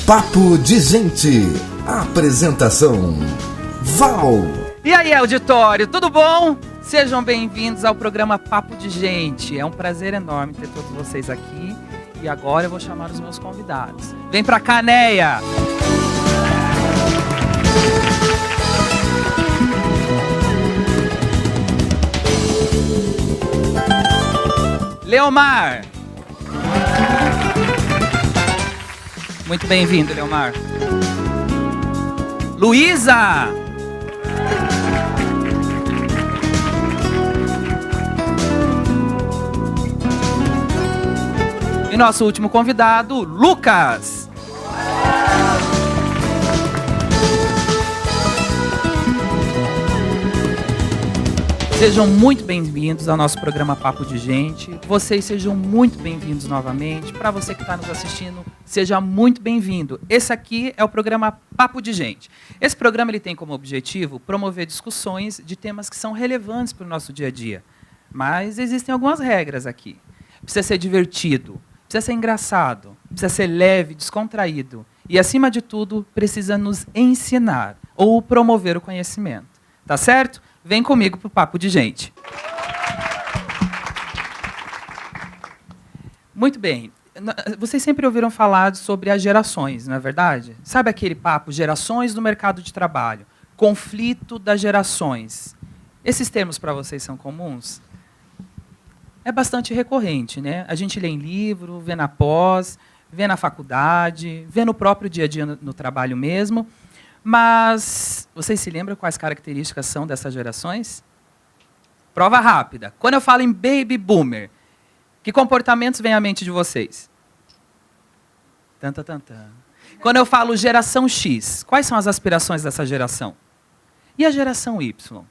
Papo de Gente. Apresentação: Val. E aí, auditório, tudo bom? Sejam bem-vindos ao programa Papo de Gente. É um prazer enorme ter todos vocês aqui. E agora eu vou chamar os meus convidados. Vem pra cá, Neia! Leomar! Muito bem-vindo, Leomar. Luísa! E nosso último convidado, Lucas! Sejam muito bem-vindos ao nosso programa Papo de Gente. Vocês sejam muito bem-vindos novamente. Para você que está nos assistindo, seja muito bem-vindo. Esse aqui é o programa Papo de Gente. Esse programa ele tem como objetivo promover discussões de temas que são relevantes para o nosso dia a dia. Mas existem algumas regras aqui. Precisa ser divertido, precisa ser engraçado, precisa ser leve, descontraído. E, acima de tudo, precisa nos ensinar ou promover o conhecimento. Tá certo? Vem comigo para o Papo de Gente. Muito bem. Vocês sempre ouviram falar sobre as gerações, não é verdade? Sabe aquele papo, gerações no mercado de trabalho, conflito das gerações. Esses termos para vocês são comuns? É bastante recorrente, né? A gente lê em livro, vê na pós, vê na faculdade, vê no próprio dia a dia no trabalho mesmo. Mas vocês se lembram quais características são dessas gerações? Prova rápida. Quando eu falo em Baby Boomer, que comportamentos vêm à mente de vocês? Quando eu falo geração X, quais são as aspirações dessa geração? E a geração Y?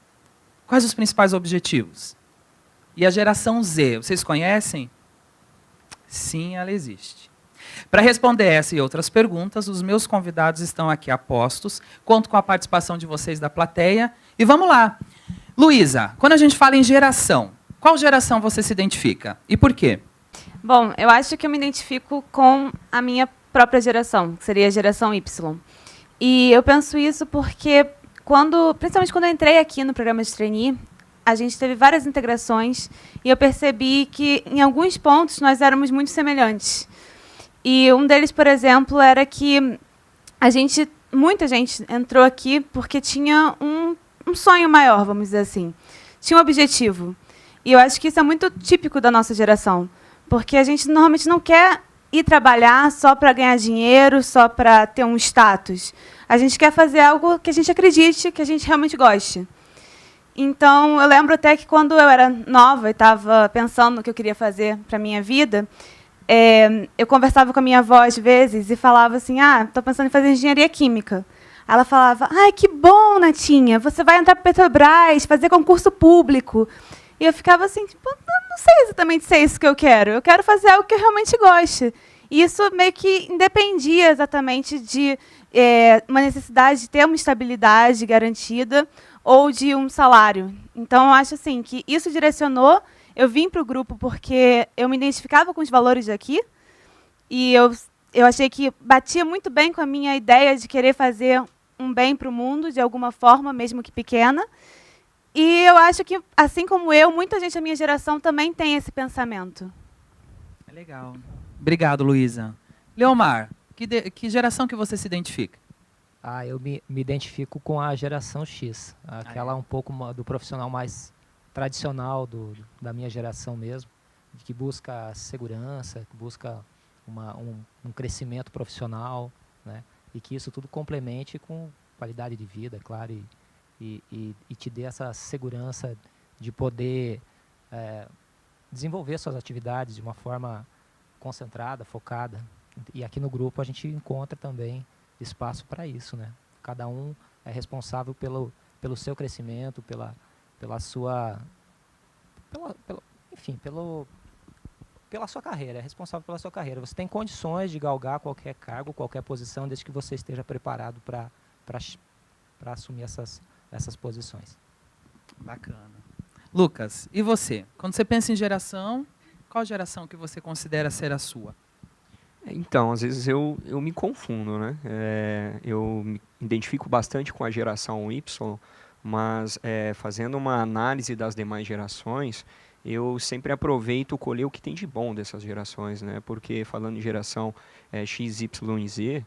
Quais os principais objetivos? E a geração Z, vocês conhecem? Sim, ela existe. Para responder essa e outras perguntas, os meus convidados estão aqui a postos. Conto com a participação de vocês da plateia. E vamos lá. Luísa, quando a gente fala em geração, qual geração você se identifica? E por quê? Bom, eu acho que eu me identifico com a minha própria geração, que seria a geração Y. E eu penso isso porque, principalmente quando eu entrei aqui no programa de trainee, a gente teve várias integrações e eu percebi que, em alguns pontos, nós éramos muito semelhantes. E um deles, por exemplo, era que muita gente entrou aqui porque tinha um sonho maior, vamos dizer assim. Tinha um objetivo. E eu acho que isso é muito típico da nossa geração, porque a gente normalmente não quer ir trabalhar só para ganhar dinheiro, só para ter um status. A gente quer fazer algo que a gente acredite, que a gente realmente goste. Então, eu lembro até que quando eu era nova e estava pensando no que eu queria fazer para a minha vida, eu conversava com a minha avó às vezes e falava assim, estou pensando em fazer engenharia química. Ela falava, que bom, Natinha, você vai entrar para Petrobras, fazer concurso público. E eu ficava assim, não sei exatamente se é isso que eu quero fazer algo que eu realmente goste. E isso meio que independia exatamente de uma necessidade de ter uma estabilidade garantida ou de um salário. Então, eu acho assim, que isso direcionou. Eu vim para o grupo porque eu me identificava com os valores daqui e eu achei que batia muito bem com a minha ideia de querer fazer um bem para o mundo, de alguma forma, mesmo que pequena. E eu acho que, assim como eu, muita gente da minha geração também tem esse pensamento. Legal. Obrigado, Luísa. Leomar, que geração que você se identifica? Eu me identifico com a geração X, aquela um pouco do profissional mais tradicional da minha geração mesmo, que busca segurança, que busca um crescimento profissional, né? E que isso tudo complemente com qualidade de vida, é claro, e te dê essa segurança de poder desenvolver suas atividades de uma forma concentrada, focada. E aqui no grupo a gente encontra também espaço para isso, né? Cada um é responsável pelo seu crescimento, pela sua carreira, é responsável pela sua carreira. Você tem condições de galgar qualquer cargo, qualquer posição, desde que você esteja preparado para assumir essas posições. Bacana. Lucas, e você? Quando você pensa em geração, qual geração que você considera ser a sua? Então, às vezes eu me confundo, né? Eu me identifico bastante com a geração Y, mas fazendo uma análise das demais gerações, eu sempre aproveito colher o que tem de bom dessas gerações, né? Porque falando em geração X, Y e Z,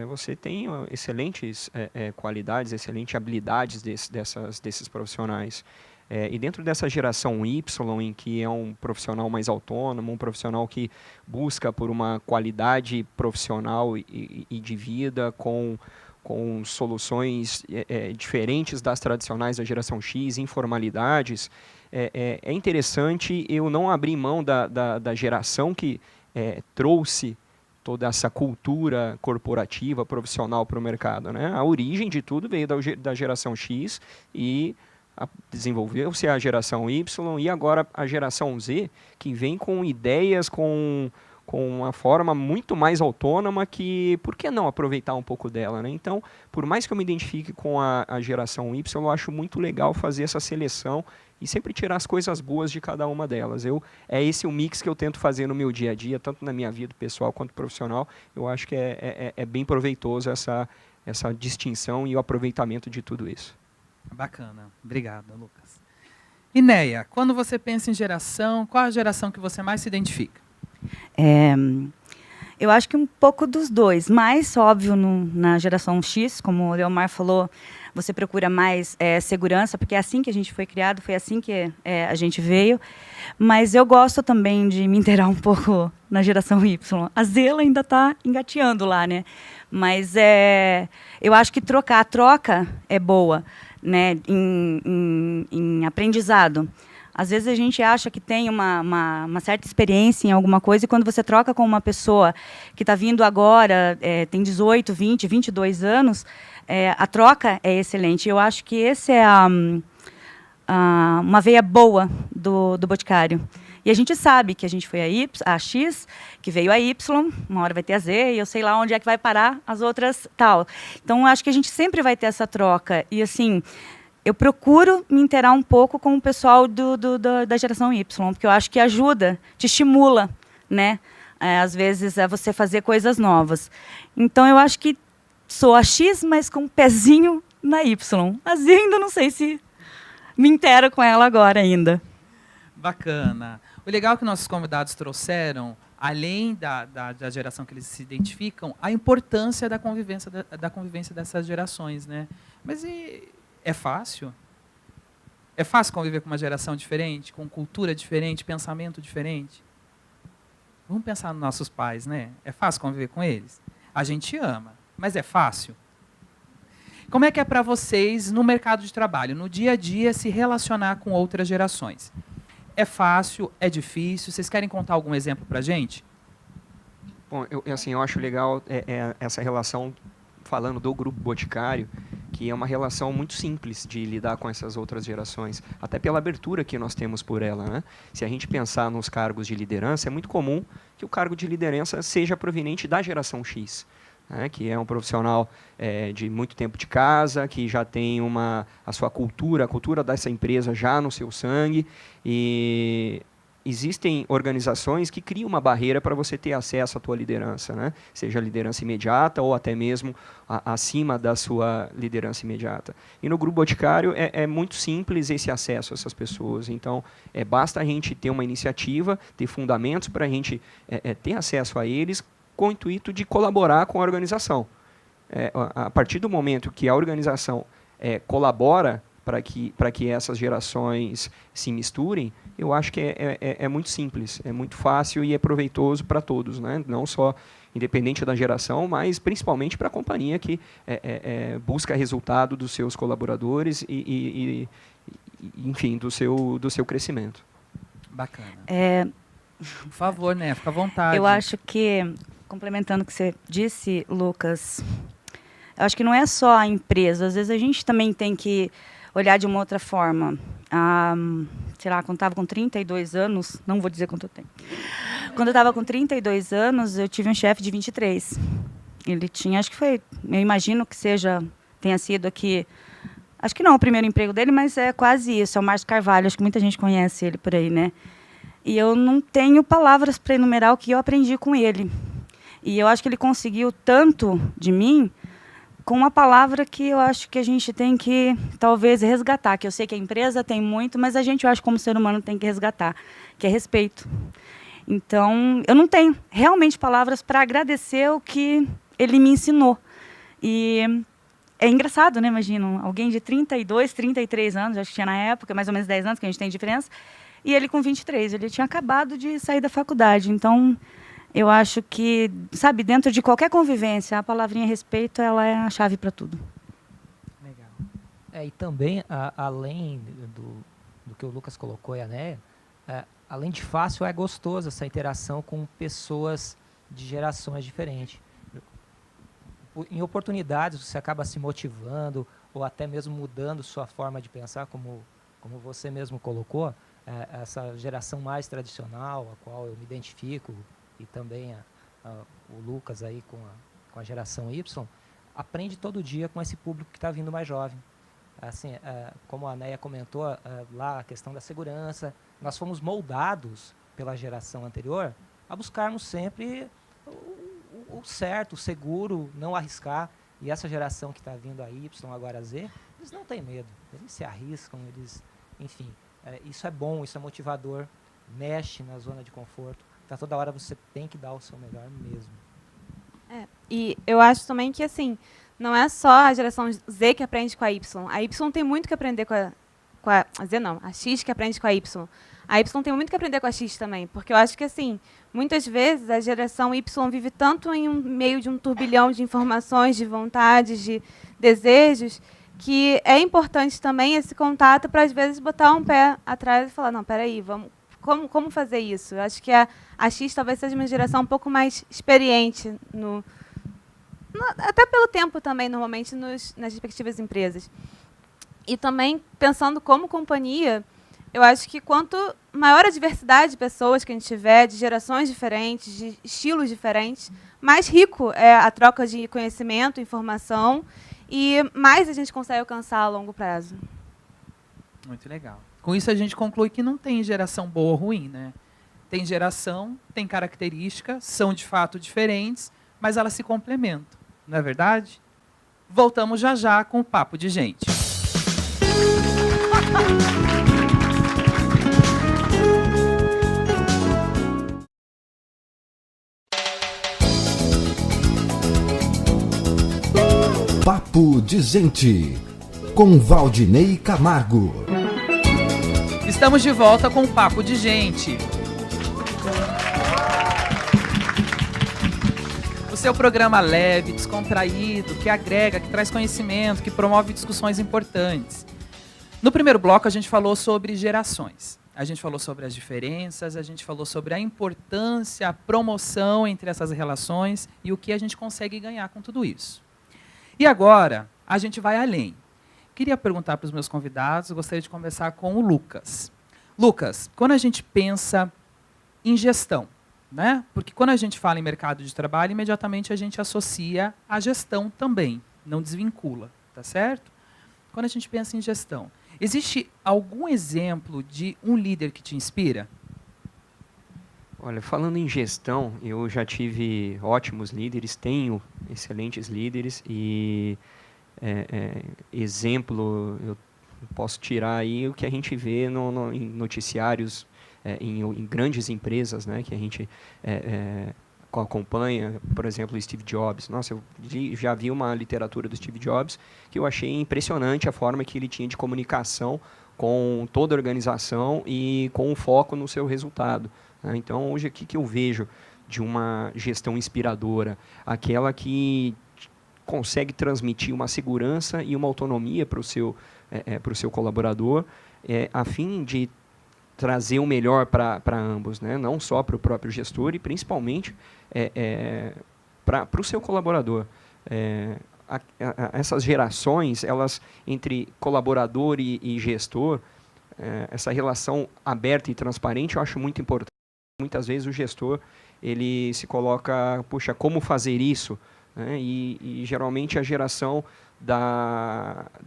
você tem excelentes qualidades, excelentes habilidades desses profissionais. E dentro dessa geração Y, em que é um profissional mais autônomo, um profissional que busca por uma qualidade profissional e de vida com soluções diferentes das tradicionais da geração X, informalidades, é interessante eu não abrir mão da geração que trouxe toda essa cultura corporativa, profissional para o mercado, né? A origem de tudo veio da geração X e desenvolveu-se a geração Y e agora a geração Z, que vem com ideias, com uma forma muito mais autônoma que, por que não aproveitar um pouco dela, né? Então, por mais que eu me identifique com a geração Y, eu acho muito legal fazer essa seleção e sempre tirar as coisas boas de cada uma delas. É esse o mix que eu tento fazer no meu dia a dia, tanto na minha vida pessoal quanto profissional. Eu acho que é bem proveitoso essa distinção e o aproveitamento de tudo isso. Bacana. Obrigado, Lucas. Inéia, quando você pensa em geração, qual a geração que você mais se identifica? Eu acho que um pouco dos dois. Mais óbvio na geração X, como o Leomar falou, você procura mais segurança, porque é assim que a gente foi criado, foi assim que a gente veio. Mas eu gosto também de me inteirar um pouco na geração Y. A Zela ainda está engateando lá, né? Mas eu acho que a troca é boa, né? Em aprendizado. Às vezes a gente acha que tem uma certa experiência em alguma coisa e quando você troca com uma pessoa que está vindo agora, tem 18, 20, 22 anos, a troca é excelente. Eu acho que esse é uma veia boa do Boticário. E a gente sabe que a gente foi a X, que veio a Y, uma hora vai ter a Z, e eu sei lá onde é que vai parar as outras tal. Então, eu acho que a gente sempre vai ter essa troca. E, assim, eu procuro me inteirar um pouco com o pessoal da geração Y, porque eu acho que ajuda, te estimula, né? Às vezes, a você fazer coisas novas. Então, eu acho que sou a X, mas com um pezinho na Y. A Z ainda não sei se me inteiro com ela agora ainda. Bacana. O legal é que nossos convidados trouxeram, além da geração que eles se identificam, a importância da convivência dessas gerações, né? Mas é fácil? É fácil conviver com uma geração diferente, com cultura diferente, pensamento diferente? Vamos pensar nos nossos pais, né? É fácil conviver com eles? A gente ama, mas é fácil? Como é que é para vocês, no mercado de trabalho, no dia a dia, se relacionar com outras gerações? É fácil? É difícil? Vocês querem contar algum exemplo para a gente? Bom, eu acho legal essa relação, falando do Grupo Boticário, que é uma relação muito simples de lidar com essas outras gerações, até pela abertura que nós temos por ela, né? Se a gente pensar nos cargos de liderança, é muito comum que o cargo de liderança seja proveniente da geração X, né? Que é um profissional de muito tempo de casa, que já tem a sua cultura, a cultura dessa empresa já no seu sangue, e existem organizações que criam uma barreira para você ter acesso à tua liderança, né? Seja liderança imediata ou até mesmo acima da sua liderança imediata. E no Grupo Boticário é muito simples esse acesso a essas pessoas. Então, basta a gente ter uma iniciativa, ter fundamentos para a gente ter acesso a eles com o intuito de colaborar com a organização. A partir do momento que a organização colabora para que essas gerações se misturem, eu acho que é muito simples, é muito fácil e é proveitoso para todos, né? Não só independente da geração, mas principalmente para a companhia que busca resultado dos seus colaboradores e enfim, do seu crescimento. Bacana. Por favor, né? Fica à vontade. Eu acho que, complementando o que você disse, Lucas, eu acho que não é só a empresa. Às vezes a gente também tem que olhar de uma outra forma. Sei lá, quando estava com 32 anos, não vou dizer quanto eu tenho. Quando eu estava com 32 anos, eu tive um chefe de 23. Ele tinha, acho que foi, eu imagino que tenha sido aqui, acho que não o primeiro emprego dele, mas é quase isso, é o Márcio Carvalho, acho que muita gente conhece ele por aí, né? E eu não tenho palavras para enumerar o que eu aprendi com ele. E eu acho que ele conseguiu tanto de mim com uma palavra que eu acho que a gente tem que, talvez, resgatar, que eu sei que a empresa tem muito, mas a gente, eu acho, como ser humano, tem que resgatar, que é respeito. Então, eu não tenho realmente palavras para agradecer o que ele me ensinou. E é engraçado, né? Imagina, alguém de 32, 33 anos, acho que tinha na época, mais ou menos 10 anos, que a gente tem diferença, e ele com 23, ele tinha acabado de sair da faculdade. Então, eu acho que, sabe, dentro de qualquer convivência, a palavrinha respeito, ela é a chave para tudo. Legal. E também, além do que o Lucas colocou e a Néia, além de fácil, é gostoso essa interação com pessoas de gerações diferentes. Em oportunidades, você acaba se motivando ou até mesmo mudando sua forma de pensar, como você mesmo colocou, essa geração mais tradicional, a qual eu me identifico, e também o Lucas aí com a geração Y, aprende todo dia com esse público que está vindo mais jovem. Assim, como a Néia comentou, lá a questão da segurança, nós fomos moldados pela geração anterior a buscarmos sempre o certo, o seguro, não arriscar. E essa geração que está vindo a Y, agora a Z, eles não têm medo, eles se arriscam, enfim, isso é bom, isso é motivador, mexe na zona de conforto. Então, toda hora você tem que dar o seu melhor mesmo. E eu acho também que, assim, não é só a geração Z que aprende com a Y. A Y tem muito que aprender com a Z não, a X que aprende com a Y. A Y tem muito que aprender com a X também, porque eu acho que, assim, muitas vezes a geração Y vive tanto em meio de um turbilhão de informações, de vontades, de desejos, que é importante também esse contato para, às vezes, botar um pé atrás e falar, não, peraí, vamos, como fazer isso? Eu acho que a X talvez seja uma geração um pouco mais experiente, até pelo tempo também, normalmente, nas respectivas empresas. E também, pensando como companhia, eu acho que quanto maior a diversidade de pessoas que a gente tiver, de gerações diferentes, de estilos diferentes, mais rico é a troca de conhecimento, informação, e mais a gente consegue alcançar a longo prazo. Muito legal. Com isso a gente conclui que não tem geração boa ou ruim, né? Tem geração, tem características, são de fato diferentes, mas elas se complementam, não é verdade? Voltamos já já com o Papo de Gente. Papo de Gente, com Valdinei Camargo. Estamos de volta com o Papo de Gente. O seu programa leve, descontraído, que agrega, que traz conhecimento, que promove discussões importantes. No primeiro bloco, a gente falou sobre gerações. A gente falou sobre as diferenças, a gente falou sobre a importância, a promoção entre essas relações e o que a gente consegue ganhar com tudo isso. E agora, a gente vai além. Queria perguntar para os meus convidados, gostaria de conversar com o Lucas. Lucas, quando a gente pensa em gestão, né? Porque quando a gente fala em mercado de trabalho, imediatamente a gente associa a gestão também, não desvincula, tá certo? Quando a gente pensa em gestão, existe algum exemplo de um líder que te inspira? Olha, falando em gestão, eu já tive ótimos líderes, tenho excelentes líderes e exemplo, eu posso tirar aí o que a gente vê em noticiários, em grandes empresas, né, que a gente acompanha, por exemplo, Steve Jobs. Nossa, eu já vi uma literatura do Steve Jobs que eu achei impressionante a forma que ele tinha de comunicação com toda a organização e com um foco no seu resultado. Então, hoje, o que eu vejo de uma gestão inspiradora? Aquela que consegue transmitir uma segurança e uma autonomia para o seu colaborador, a fim de trazer o melhor para ambos, né? Não só para o próprio gestor e, principalmente, para o seu colaborador. Essas gerações, elas entre colaborador e gestor, essa relação aberta e transparente, eu acho muito importante. Muitas vezes o gestor ele se coloca, puxa, como fazer isso? Né? E geralmente a geração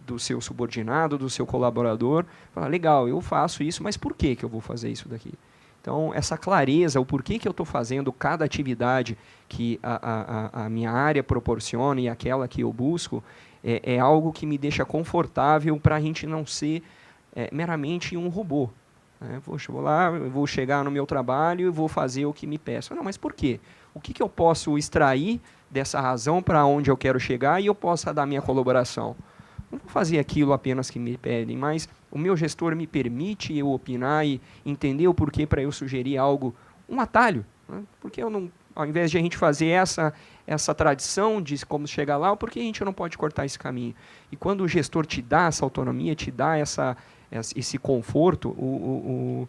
do seu subordinado, do seu colaborador, fala, legal, eu faço isso, mas por que eu vou fazer isso daqui? Então, essa clareza, o porquê que eu estou fazendo cada atividade que a minha área proporciona e aquela que eu busco, é algo que me deixa confortável para a gente não ser meramente um robô. Poxa, vou lá, eu vou chegar no meu trabalho e vou fazer o que me peçam. Não, mas por quê? O que eu posso extrair dessa razão para onde eu quero chegar e eu possa dar minha colaboração? Não vou fazer aquilo apenas que me pedem, mas o meu gestor me permite eu opinar e entender o porquê para eu sugerir algo, um atalho. Né? Porque eu não, ao invés de a gente fazer essa tradição de como chegar lá, por que a gente não pode cortar esse caminho? E quando o gestor te dá essa autonomia, te dá esse conforto,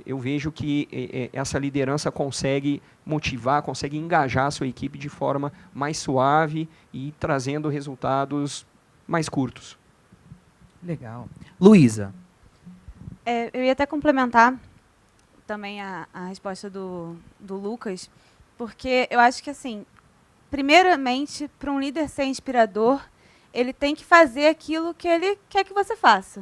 eu vejo que essa liderança consegue motivar, consegue engajar a sua equipe de forma mais suave e trazendo resultados mais curtos. Legal. Luísa. Eu ia até complementar também a resposta do Lucas, porque eu acho que, assim, primeiramente, para um líder ser inspirador, ele tem que fazer aquilo que ele quer que você faça.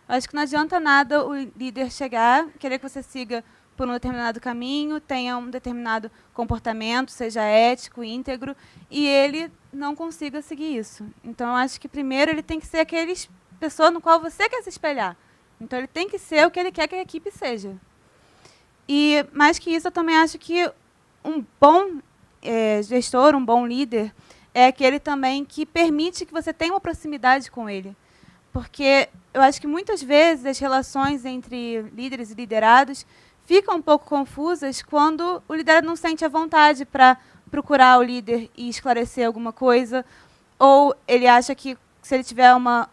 Eu acho que não adianta nada o líder chegar, querer que você siga por um determinado caminho, tenha um determinado comportamento, seja ético, íntegro, e ele não consiga seguir isso. Então, eu acho que, primeiro, ele tem que ser aquele pessoa no qual você quer se espelhar. Então, ele tem que ser o que ele quer que a equipe seja. E, mais que isso, eu também acho que um bom gestor, um bom líder, é aquele também que permite que você tenha uma proximidade com ele. Porque eu acho que, muitas vezes, as relações entre líderes e liderados ficam um pouco confusas quando o liderado não sente a vontade para procurar o líder e esclarecer alguma coisa, ou ele acha que, se ele tiver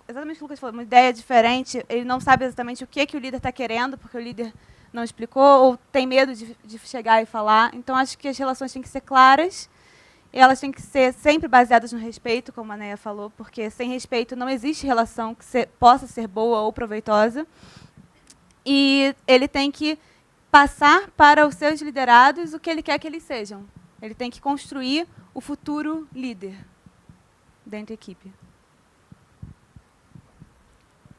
exatamente o que o Lucas falou, uma ideia diferente, ele não sabe exatamente o que o líder está querendo, porque o líder não explicou, ou tem medo de chegar e falar. Então, acho que as relações têm que ser claras, e elas têm que ser sempre baseadas no respeito, como a Neia falou, porque sem respeito não existe relação que possa ser boa ou proveitosa. E ele tem que passar para os seus liderados o que ele quer que eles sejam. Ele tem que construir o futuro líder dentro da equipe.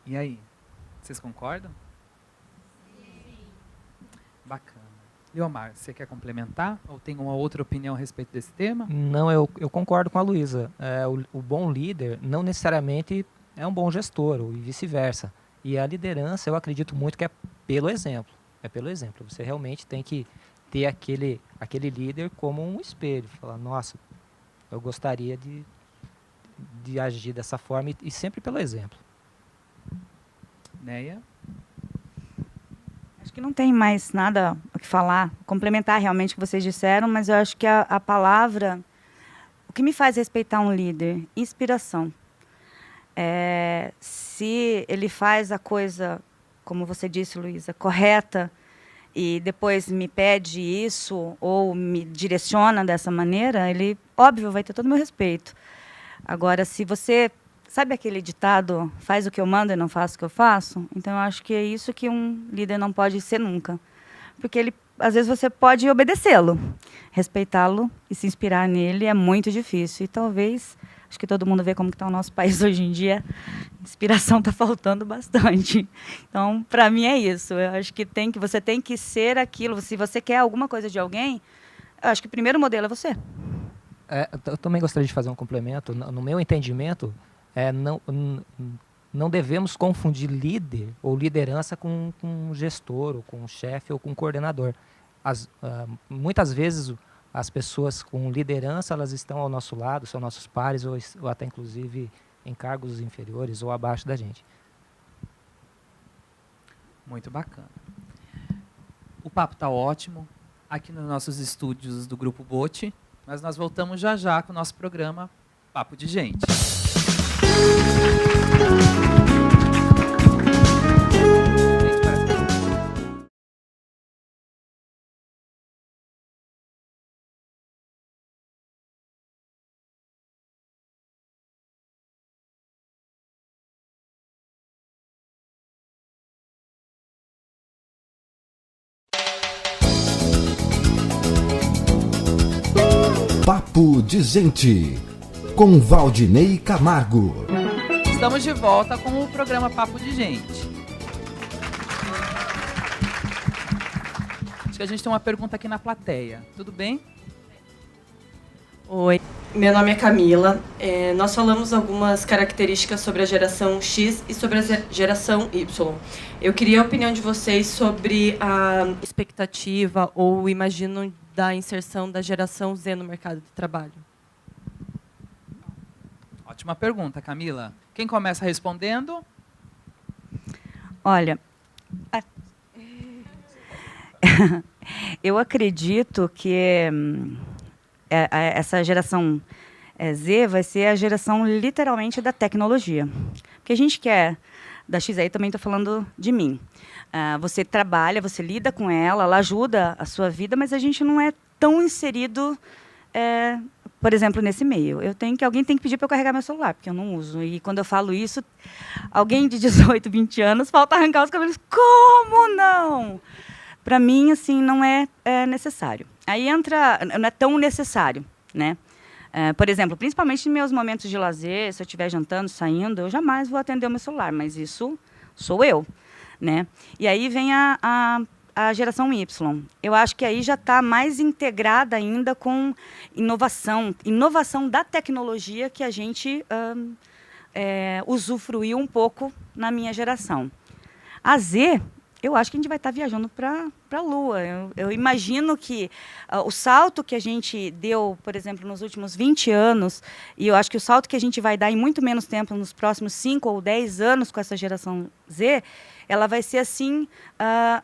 E aí? Vocês concordam? Sim. Bacana. Leomar, você quer complementar? Ou tem uma outra opinião a respeito desse tema? Não, eu concordo com a Luísa. O bom líder não necessariamente é um bom gestor, ou vice-versa. E a liderança, eu acredito muito que é pelo exemplo. É pelo exemplo. Você realmente tem que ter aquele líder como um espelho. Falar, nossa, eu gostaria de agir dessa forma e sempre pelo exemplo. Neia? Acho que não tem mais nada o que falar, complementar realmente o que vocês disseram, mas eu acho que a palavra, o que me faz respeitar um líder, inspiração. Se ele faz a coisa, como você disse, Luísa, correta, e depois me pede isso, ou me direciona dessa maneira, ele, óbvio, vai ter todo o meu respeito. Agora, se você... Sabe aquele ditado, faz o que eu mando e não faço o que eu faço? Então, eu acho que é isso que um líder não pode ser nunca. Porque, às vezes, você pode obedecê-lo. Respeitá-lo e se inspirar nele é muito difícil. E talvez, acho que todo mundo vê como está o nosso país hoje em dia, inspiração está faltando bastante. Então, para mim, é isso. Eu acho que você tem que ser aquilo. Se você quer alguma coisa de alguém, eu acho que o primeiro modelo é você. Eu também gostaria de fazer um complemento. No meu entendimento... não devemos confundir líder ou liderança com um gestor, ou com um chefe, ou com um coordenador. Muitas vezes as pessoas com liderança, elas estão ao nosso lado, são nossos pares, ou até inclusive em cargos inferiores ou abaixo da gente. Muito bacana. O papo está ótimo aqui nos nossos estúdios do Grupo Bote, mas nós voltamos já já com o nosso programa Papo de Gente. Papo de Gente, com Valdinei Camargo. Estamos de volta com o programa Papo de Gente. Acho que a gente tem uma pergunta aqui na plateia. Tudo bem? Oi, meu nome é Camila. Nós falamos algumas características sobre a geração X e sobre a geração Y. Eu queria a opinião de vocês sobre a expectativa ou imagino da inserção da geração Z no mercado de trabalho. Ótima pergunta, Camila. Quem começa respondendo? Olha, eu acredito que essa geração Z vai ser a geração literalmente da tecnologia. Porque a gente quer, da X aí também estou falando de mim. Você trabalha, você lida com ela, ela ajuda a sua vida, mas a gente não é tão inserido, por exemplo, nesse meio. Alguém tem que pedir para eu carregar meu celular, porque eu não uso. E quando eu falo isso, alguém de 18, 20 anos falta arrancar os cabelos. Como não? Para mim, assim, não é necessário. Aí não é tão necessário, né? Por exemplo, principalmente em meus momentos de lazer, se eu estiver jantando, saindo, eu jamais vou atender o meu celular, mas isso sou eu, né? E aí vem a geração Y. Eu acho que aí já está mais integrada ainda com inovação da tecnologia que a gente usufruiu um pouco na minha geração. A Z, eu acho que a gente vai estar viajando para a Lua. Eu imagino que o salto que a gente deu, por exemplo, nos últimos 20 anos, e eu acho que o salto que a gente vai dar em muito menos tempo, nos próximos 5 ou 10 anos com essa geração Z, ela vai ser, assim,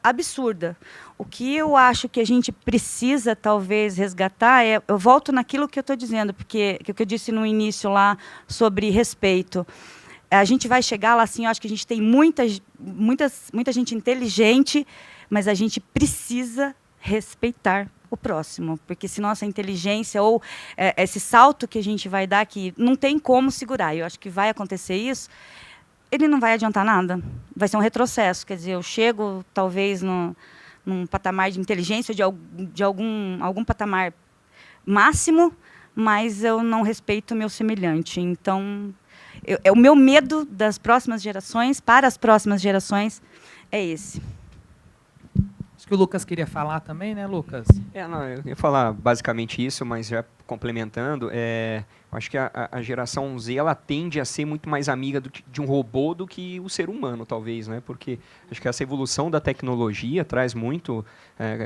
absurda. O que eu acho que a gente precisa, talvez, resgatar eu volto naquilo que eu estou dizendo, porque que eu disse no início lá sobre respeito. A gente vai chegar lá, assim, eu acho que a gente tem muita gente inteligente, mas a gente precisa respeitar o próximo, porque senão essa inteligência ou esse salto que a gente vai dar, que não tem como segurar, eu acho que vai acontecer isso, ele não vai adiantar nada, vai ser um retrocesso, quer dizer, eu chego talvez num patamar de inteligência, de algum patamar máximo, mas eu não respeito o meu semelhante, então... o meu medo das próximas gerações, para as próximas gerações, é esse. Acho que o Lucas queria falar também, né, Lucas? Não, eu ia falar basicamente isso, mas já complementando, eu acho que a geração Z ela tende a ser muito mais amiga de um robô do que o ser humano, talvez, né? Porque acho que essa evolução da tecnologia traz muito,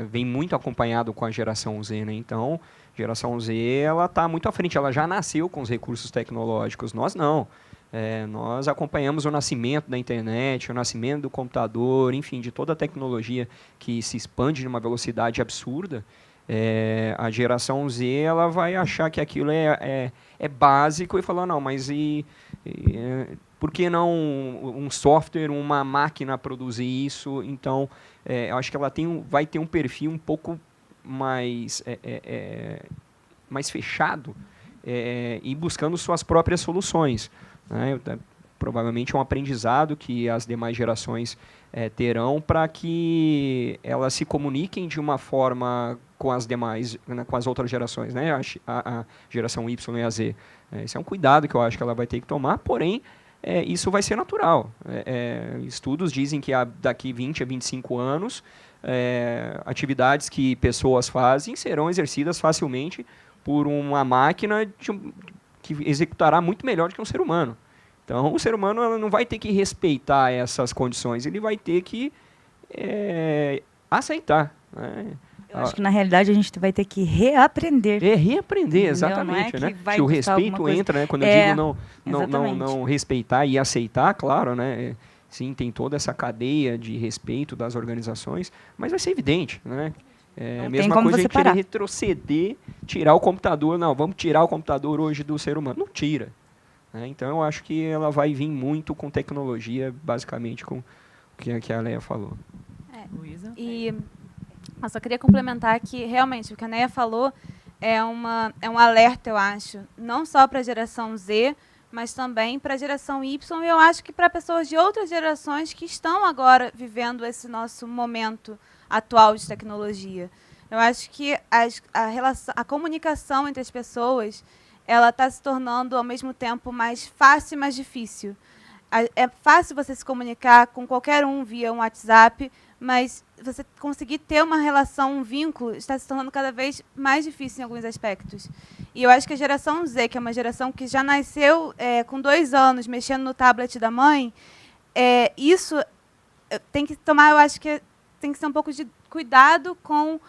vem muito acompanhado com a geração Z, né? Então, a geração Z ela está muito à frente, ela já nasceu com os recursos tecnológicos, nós não. Nós acompanhamos o nascimento da internet, o nascimento do computador, enfim, de toda a tecnologia que se expande de uma velocidade absurda. A geração Z ela vai achar que aquilo é básico e falar, não, mas por que não um software, uma máquina produzir isso? Então, eu acho que ela vai ter um perfil um pouco mais fechado e buscando suas próprias soluções. Né? Provavelmente é um aprendizado que as demais gerações terão para que elas se comuniquem de uma forma com as demais, né, com as outras gerações, né? A geração Y e a Z. Esse é um cuidado que eu acho que ela vai ter que tomar, porém, isso vai ser natural. Estudos dizem que daqui 20 a 25 anos, atividades que pessoas fazem serão exercidas facilmente por uma máquina que executará muito melhor do que um ser humano. Então, o ser humano não vai ter que respeitar essas condições, ele vai ter que aceitar. Né? Eu acho que, na realidade, a gente vai ter que reaprender. Reaprender, exatamente. Né? Se o respeito entra, né? Quando eu digo não respeitar e aceitar, claro, né? Sim, tem toda essa cadeia de respeito das organizações, mas vai ser evidente, né? A mesma coisa a gente querer retroceder, tirar o computador. Não, vamos tirar o computador hoje do ser humano. Não tira. Então, eu acho que ela vai vir muito com tecnologia, basicamente com o que a Leia falou. Luísa? E eu só queria complementar que, realmente, o que a Neia falou é um alerta, eu acho, não só para a geração Z, mas também para a geração Y, e eu acho que para pessoas de outras gerações que estão agora vivendo esse nosso momento atual de tecnologia. Eu acho que a comunicação entre as pessoas ela está se tornando, ao mesmo tempo, mais fácil e mais difícil. É fácil você se comunicar com qualquer um via um WhatsApp, mas você conseguir ter uma relação, um vínculo, está se tornando cada vez mais difícil em alguns aspectos. E eu acho que a geração Z, que é uma geração que já nasceu com 2 anos, mexendo no tablet da mãe, isso tem que tomar, eu acho que tem que ser um pouco de cuidado com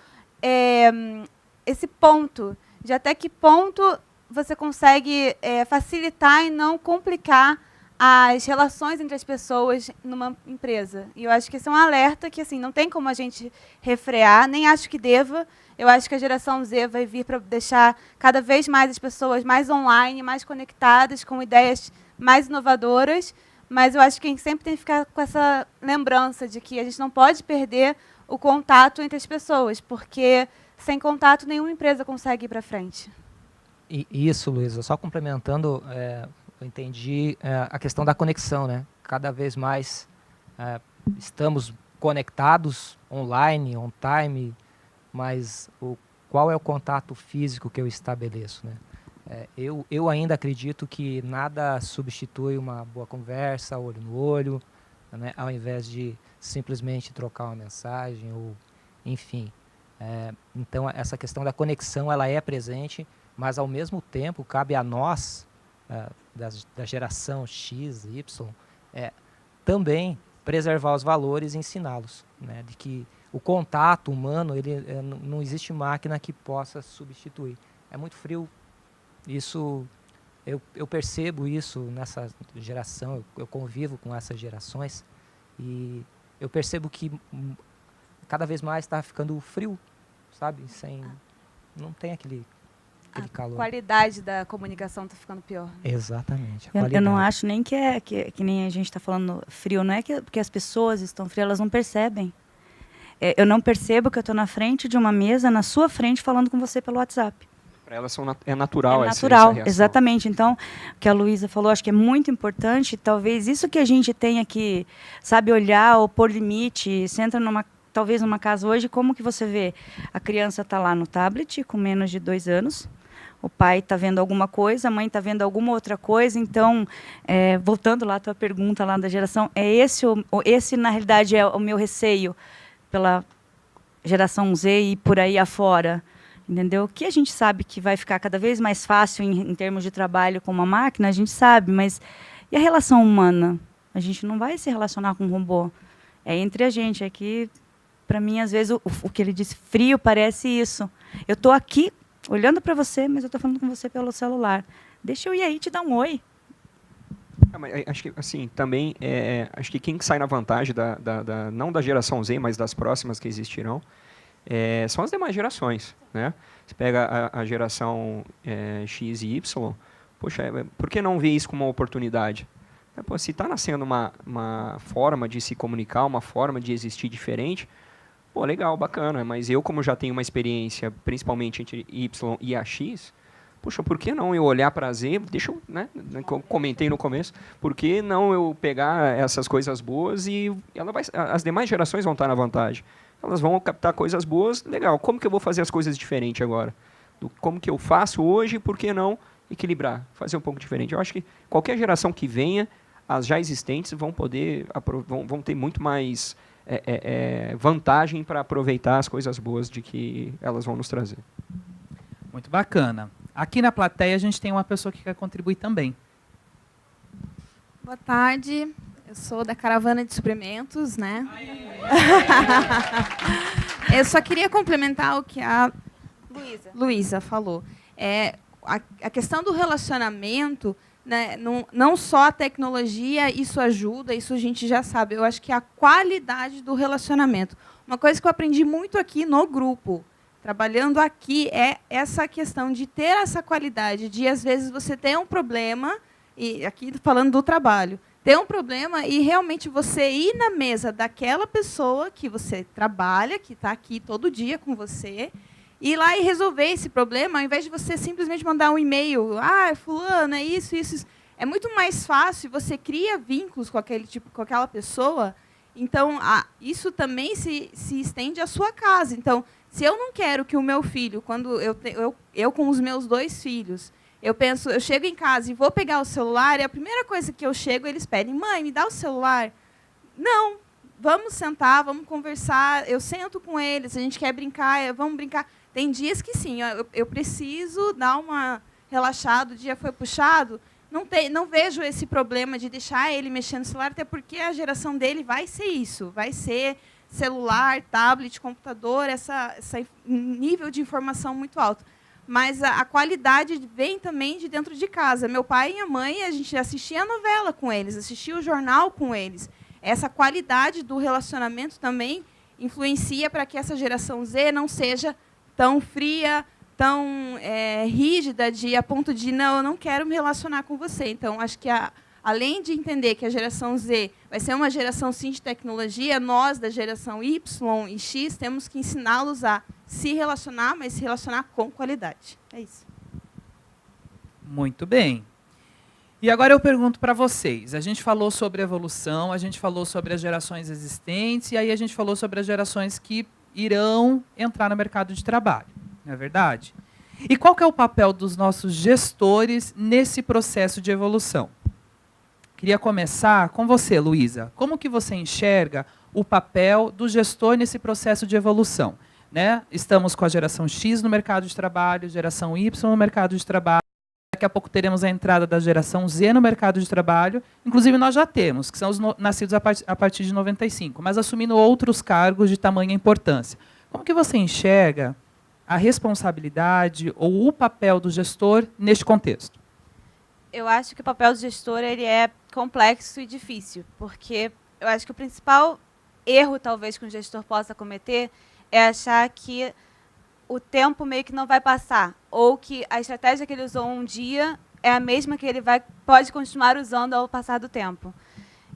esse ponto, de até que ponto você consegue facilitar e não complicar as relações entre as pessoas numa empresa. E eu acho que esse é um alerta que assim, não tem como a gente refrear, nem acho que deva. Eu acho que a geração Z vai vir para deixar cada vez mais as pessoas mais online, mais conectadas, com ideias mais inovadoras, mas eu acho que a gente sempre tem que ficar com essa lembrança de que a gente não pode perder o contato entre as pessoas, porque sem contato nenhuma empresa consegue ir para frente. E isso, Luísa, só complementando, eu entendi a questão da conexão, né? Cada vez mais estamos conectados online, on time, mas qual é o contato físico que eu estabeleço, né? Eu ainda acredito que nada substitui uma boa conversa, olho no olho, né? Ao invés de simplesmente trocar uma mensagem, ou enfim. Então, essa questão da conexão, ela é presente, mas, ao mesmo tempo, cabe a nós, da geração X, Y, também preservar os valores e ensiná-los, né? De que o contato humano, não existe máquina que possa substituir. É muito frio. Isso, eu percebo isso nessa geração, eu convivo com essas gerações, e eu percebo que cada vez mais está ficando frio, sabe? Não tem aquele calor. A qualidade da comunicação está ficando pior. Exatamente. Eu não acho nem que nem a gente está falando frio, não é porque as pessoas estão frias, elas não percebem. Eu não percebo que eu estou na frente de uma mesa, na sua frente, falando com você pelo WhatsApp. Para elas é natural essa reação. Exatamente. Então, o que a Luísa falou, acho que é muito importante, talvez isso que a gente tenha que, sabe, olhar ou pôr limite. Você entra talvez numa casa hoje, como que você vê? A criança está lá no tablet, com menos de 2 anos, o pai está vendo alguma coisa, a mãe está vendo alguma outra coisa. Então, voltando lá à tua pergunta lá da geração, esse na realidade é o meu receio pela geração Z e por aí afora, entendeu? Que a gente sabe que vai ficar cada vez mais fácil em termos de trabalho com uma máquina, a gente sabe, mas e a relação humana? A gente não vai se relacionar com um robô. É entre a gente, é que, para mim, às vezes, o que ele disse, frio, parece isso. Eu estou aqui olhando para você, mas eu estou falando com você pelo celular. Deixa eu ir aí te dar um oi. Mas acho que, assim, também, acho que quem sai na vantagem, não da geração Z, mas das próximas que existirão, são as demais gerações, né? Você pega a geração X e Y, poxa, por que não ver isso como uma oportunidade? Se está nascendo uma forma de se comunicar, uma forma de existir diferente, legal, bacana, mas eu, como já tenho uma experiência, principalmente entre Y e a X, poxa, por que não eu olhar para Z, deixa eu, né, como comentei no começo, por que não eu pegar essas coisas boas e as demais gerações vão estar na vantagem? Elas vão captar coisas boas, legal, como que eu vou fazer as coisas diferentes agora? Como que eu faço hoje, por que não equilibrar, fazer um pouco diferente? Eu acho que qualquer geração que venha, as já existentes vão ter muito mais vantagem para aproveitar as coisas boas de que elas vão nos trazer. Muito bacana. Aqui na plateia a gente tem uma pessoa que quer contribuir também. Boa tarde, eu sou da Caravana de Suprimentos, né? Eu só queria complementar o que a Luísa falou. A questão do relacionamento, né, não só a tecnologia, isso ajuda, isso a gente já sabe. Eu acho que a qualidade do relacionamento. Uma coisa que eu aprendi muito aqui no grupo, trabalhando aqui, é essa questão de ter essa qualidade, de, às vezes, você ter um problema, e aqui falando do trabalho, ter um problema e realmente você ir na mesa daquela pessoa que você trabalha, que está aqui todo dia com você, ir lá e resolver esse problema, ao invés de você simplesmente mandar um e-mail, fulano, é isso. É muito mais fácil, você cria vínculos com aquela pessoa, então isso também se estende à sua casa. Então, se eu não quero que o meu filho, quando eu com os meus 2 filhos, eu chego em casa e vou pegar o celular, e a primeira coisa que eu chego, eles pedem, mãe, me dá o celular. Não, vamos sentar, vamos conversar, eu sento com eles, a gente quer brincar, vamos brincar. Tem dias que sim, eu preciso dar uma relaxada, o dia foi puxado, não vejo esse problema de deixar ele mexer no celular, até porque a geração dele vai ser isso, vai ser celular, tablet, computador, esse nível de informação muito alto. Mas a qualidade vem também de dentro de casa. Meu pai e minha mãe, a gente assistia a novela com eles, assistia o jornal com eles. Essa qualidade do relacionamento também influencia para que essa geração Z não seja tão fria, tão rígida, a ponto de, não, eu não quero me relacionar com você. Então, acho que, além de entender que a geração Z vai ser uma geração, sim, de tecnologia, nós, da geração Y e X, temos que ensiná-los a se relacionar, mas se relacionar com qualidade. É isso. Muito bem. E agora eu pergunto para vocês. A gente falou sobre evolução, a gente falou sobre as gerações existentes, e aí a gente falou sobre as gerações que irão entrar no mercado de trabalho. Não é verdade? E qual que é o papel dos nossos gestores nesse processo de evolução? Queria começar com você, Luísa. Como que você enxerga o papel do gestor nesse processo de evolução? Né? Estamos com a geração X no mercado de trabalho, geração Y no mercado de trabalho. Daqui a pouco teremos a entrada da geração Z no mercado de trabalho. Inclusive, nós já temos, que são os nascidos a partir de 95, mas assumindo outros cargos de tamanha importância. Como que você enxerga a responsabilidade ou o papel do gestor neste contexto? Eu acho que o papel do gestor ele é complexo e difícil, porque eu acho que o principal erro, talvez, que um gestor possa cometer é achar que o tempo meio que não vai passar, ou que a estratégia que ele usou um dia é a mesma que ele pode continuar usando ao passar do tempo.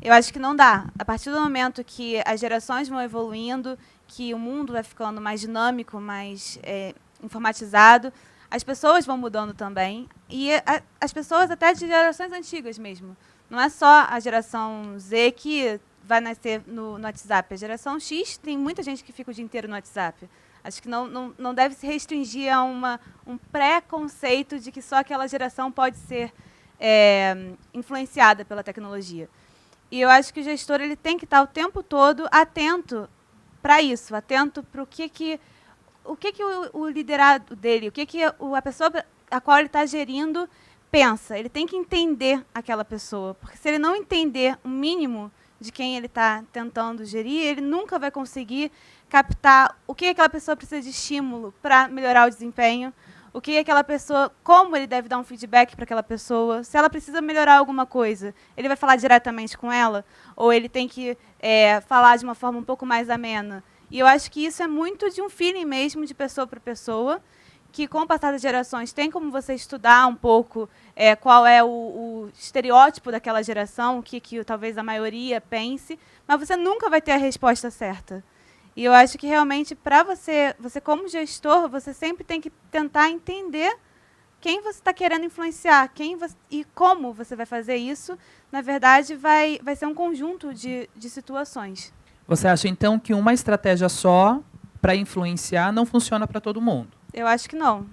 Eu acho que não dá. A partir do momento que as gerações vão evoluindo, que o mundo vai ficando mais dinâmico, mais informatizado, as pessoas vão mudando também, e as pessoas até de gerações antigas mesmo. Não é só a geração Z que vai nascer no WhatsApp. A geração X, tem muita gente que fica o dia inteiro no WhatsApp. Acho que não deve se restringir a um preconceito de que só aquela geração pode ser influenciada pela tecnologia. E eu acho que o gestor ele tem que estar o tempo todo atento para isso, atento para o que o liderado dele, o que a pessoa a qual ele está gerindo pensa. Ele tem que entender aquela pessoa, porque se ele não entender o mínimo de quem ele está tentando gerir, ele nunca vai conseguir captar o que aquela pessoa precisa de estímulo para melhorar o desempenho, o que aquela pessoa, como ele deve dar um feedback para aquela pessoa, se ela precisa melhorar alguma coisa, ele vai falar diretamente com ela, ou ele tem que falar de uma forma um pouco mais amena. E eu acho que isso é muito de um feeling mesmo, de pessoa para pessoa, que com o passar das gerações tem como você estudar um pouco qual é o estereótipo daquela geração, o que talvez a maioria pense, mas você nunca vai ter a resposta certa. E eu acho que realmente, para você como gestor, você sempre tem que tentar entender quem você está querendo influenciar, e como você vai fazer isso. Na verdade, vai ser um conjunto de situações. Você acha, então, que uma estratégia só para influenciar não funciona para todo mundo? Eu acho que não.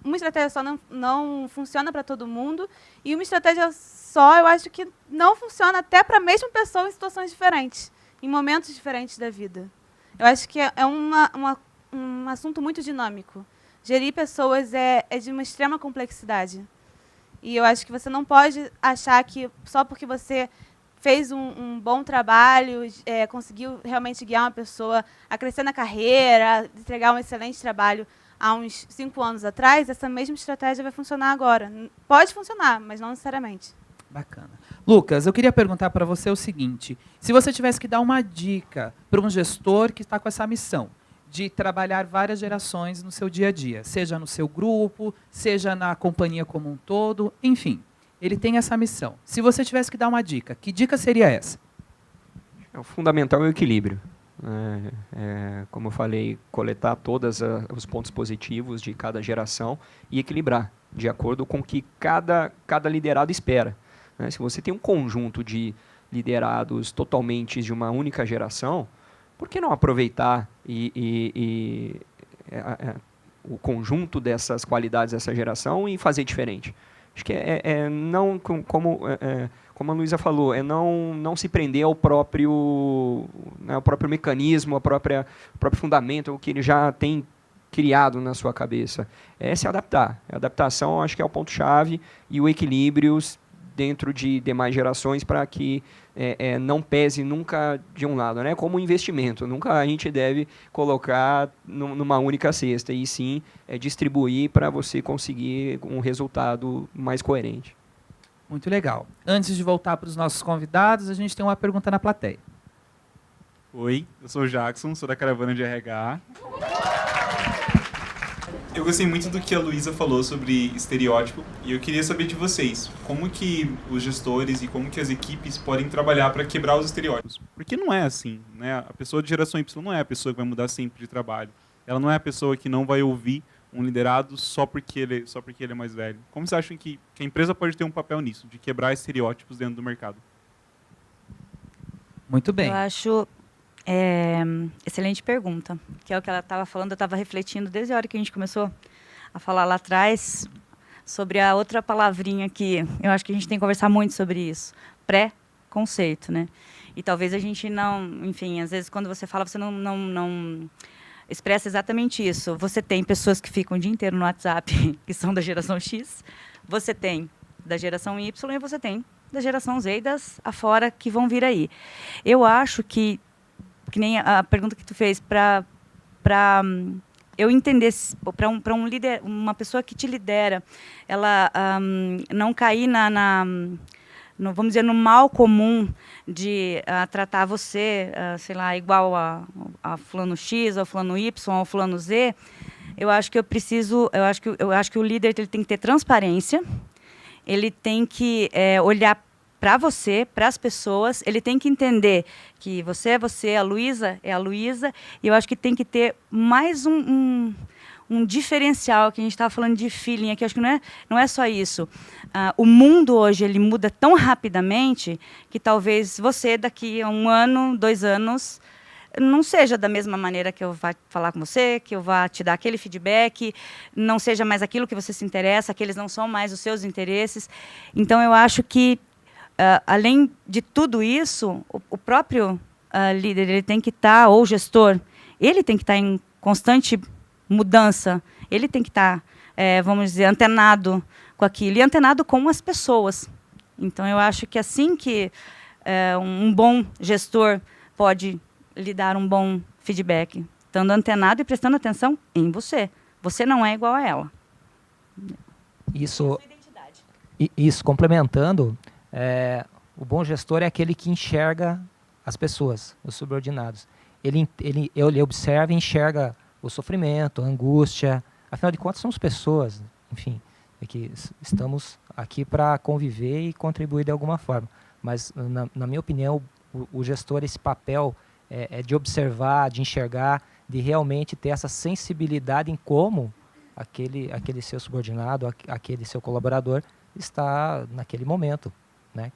Uma estratégia só não funciona para todo mundo, e uma estratégia só eu acho que não funciona até para a mesma pessoa em situações diferentes, em momentos diferentes da vida. Eu acho que é um assunto muito dinâmico. Gerir pessoas é de uma extrema complexidade. E eu acho que você não pode achar que só porque você fez um bom trabalho, conseguiu realmente guiar uma pessoa a crescer na carreira, entregar um excelente trabalho há uns 5 anos atrás, essa mesma estratégia vai funcionar agora. Pode funcionar, mas não necessariamente. Bacana. Lucas, eu queria perguntar para você o seguinte: se você tivesse que dar uma dica para um gestor que está com essa missão de trabalhar várias gerações no seu dia a dia, seja no seu grupo, seja na companhia como um todo, enfim, ele tem essa missão. Se você tivesse que dar uma dica, que dica seria essa? O fundamental é o equilíbrio. Como eu falei, coletar todos os pontos positivos de cada geração e equilibrar de acordo com o que cada liderado espera. Se você tem um conjunto de liderados totalmente de uma única geração, por que não aproveitar o conjunto dessas qualidades dessa geração e fazer diferente? Acho que não como como a Luísa falou, é não se prender ao próprio, né, ao próprio mecanismo, ao próprio fundamento, o que ele já tem criado na sua cabeça. É se adaptar. A adaptação, acho que é o ponto-chave, e o equilíbrio dentro de demais gerações para que não pese nunca de um lado, né? Como um investimento. Nunca a gente deve colocar numa única cesta, e sim distribuir para você conseguir um resultado mais coerente. Muito legal. Antes de voltar para os nossos convidados, a gente tem uma pergunta na plateia. Oi, eu sou o Jackson, sou da Caravana de RH. Eu gostei muito do que a Luísa falou sobre estereótipo e eu queria saber de vocês, como que os gestores e como que as equipes podem trabalhar para quebrar os estereótipos? Porque não é assim, né? A pessoa de geração Y não é a pessoa que vai mudar sempre de trabalho. Ela não é a pessoa que não vai ouvir um liderado só porque ele é mais velho. Como vocês acham que a empresa pode ter um papel nisso, de quebrar estereótipos dentro do mercado? Muito bem. Eu acho excelente pergunta, que é o que ela estava falando, eu estava refletindo desde a hora que a gente começou a falar lá atrás sobre a outra palavrinha que eu acho que a gente tem que conversar muito sobre isso, pré-conceito, né? E talvez a gente não, enfim, às vezes quando você fala, você não expressa exatamente isso. Você tem pessoas que ficam o dia inteiro no WhatsApp, que são da geração X, você tem da geração Y e você tem da geração Z e das afora que vão vir aí. Eu acho que nem a pergunta que tu fez, para eu entender, para um líder, uma pessoa que te lidera, ela não cair no, vamos dizer, no mal comum de tratar você, sei lá, igual a fulano X, ao fulano Y, ao fulano Z, eu acho que o líder ele tem que ter transparência, ele tem que olhar para você, para as pessoas, ele tem que entender que você é você, a Luísa é a Luísa, e eu acho que tem que ter mais um diferencial, que a gente estava falando de feeling aqui, acho que não é só isso. O mundo hoje ele muda tão rapidamente que talvez você, daqui a 1 ano, 2 anos, não seja da mesma maneira que eu vá falar com você, que eu vá te dar aquele feedback, não seja mais aquilo que você se interessa, aqueles não são mais os seus interesses. Então, eu acho que além de tudo isso, o próprio líder ele tem que estar, ou gestor, ele tem que estar em constante mudança, ele tem que estar, vamos dizer, antenado com aquilo, e antenado com as pessoas. Então, eu acho que assim que um bom gestor pode lhe dar um bom feedback, estando antenado e prestando atenção em você. Você não é igual a ela. Isso, complementando, o bom gestor é aquele que enxerga as pessoas, os subordinados. Ele observa e enxerga o sofrimento, a angústia. Afinal de contas, somos pessoas. Enfim, que estamos aqui para conviver e contribuir de alguma forma. Mas, na minha opinião, o gestor, esse papel é de observar, de enxergar, de realmente ter essa sensibilidade em como aquele seu subordinado, aquele seu colaborador está naquele momento, né?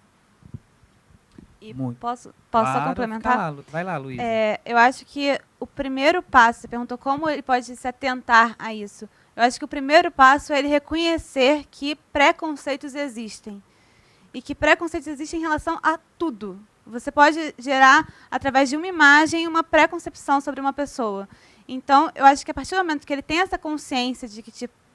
E Muito. posso Claro, só complementar? vai lá, Luísa. Eu acho que o primeiro passo, você perguntou como ele pode se atentar a isso. Eu acho que o primeiro passo é ele reconhecer que preconceitos existem. E que preconceitos existem em relação a tudo. Você pode gerar, através de uma imagem, uma preconcepção sobre uma pessoa. Então, eu acho que a partir do momento que ele tem essa consciência de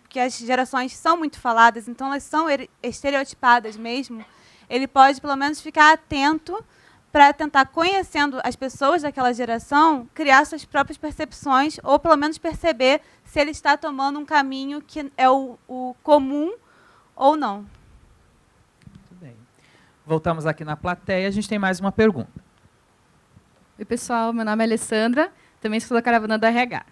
que as gerações são muito faladas, então elas são estereotipadas mesmo, ele pode, pelo menos, ficar atento para tentar, conhecendo as pessoas daquela geração, criar suas próprias percepções, ou pelo menos perceber se ele está tomando um caminho que é o comum ou não. Muito bem. Voltamos aqui na plateia, a gente tem mais uma pergunta. Oi, pessoal, meu nome é Alessandra, também sou da Caravana do RH.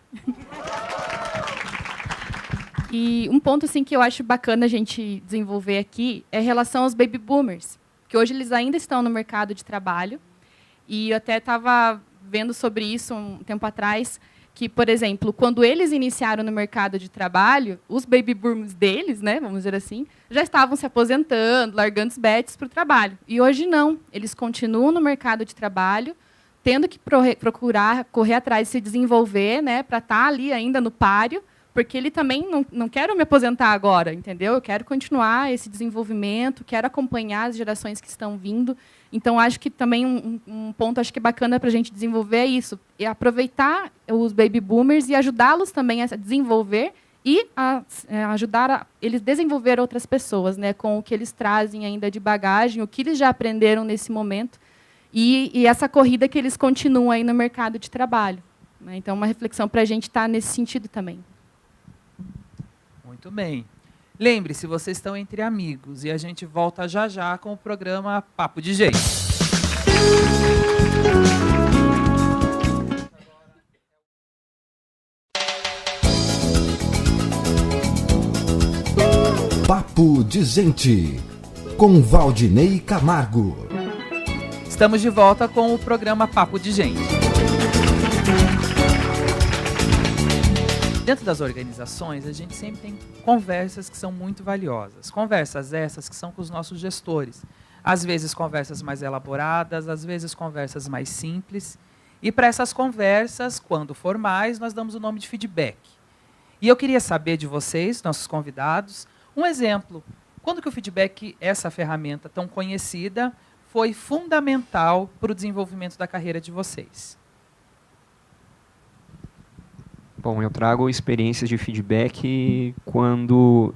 E um ponto assim, que eu acho bacana a gente desenvolver aqui é em relação aos baby boomers, que hoje eles ainda estão no mercado de trabalho. E eu até estava vendo sobre isso um tempo atrás, que, por exemplo, quando eles iniciaram no mercado de trabalho, os baby boomers deles, né, vamos dizer assim, já estavam se aposentando, largando os bets para o trabalho. E hoje não, eles continuam no mercado de trabalho, tendo que procurar, correr atrás, se desenvolver, né, para estar ali ainda no páreo, porque ele também não quero me aposentar agora, entendeu? Eu quero continuar esse desenvolvimento, quero acompanhar as gerações que estão vindo. Então, acho que também um ponto acho que é bacana para a gente desenvolver é isso, é aproveitar os baby boomers e ajudá-los também a desenvolver e ajudar eles desenvolver outras pessoas, né, com o que eles trazem ainda de bagagem, o que eles já aprenderam nesse momento e essa corrida que eles continuam aí no mercado de trabalho. Né? Então, uma reflexão para a gente estar nesse sentido também. Muito bem. Lembre-se, vocês estão entre amigos e a gente volta já já com o programa Papo de Gente. Papo de Gente, com Valdinei Camargo. Estamos de volta com o programa Papo de Gente. Dentro das organizações, a gente sempre tem conversas que são muito valiosas. Conversas essas que são com os nossos gestores. Às vezes conversas mais elaboradas, às vezes conversas mais simples. E para essas conversas, quando formais, nós damos o nome de feedback. E eu queria saber de vocês, nossos convidados, um exemplo. Quando que o feedback, essa ferramenta tão conhecida, foi fundamental para o desenvolvimento da carreira de vocês? Bom, eu trago experiências de feedback quando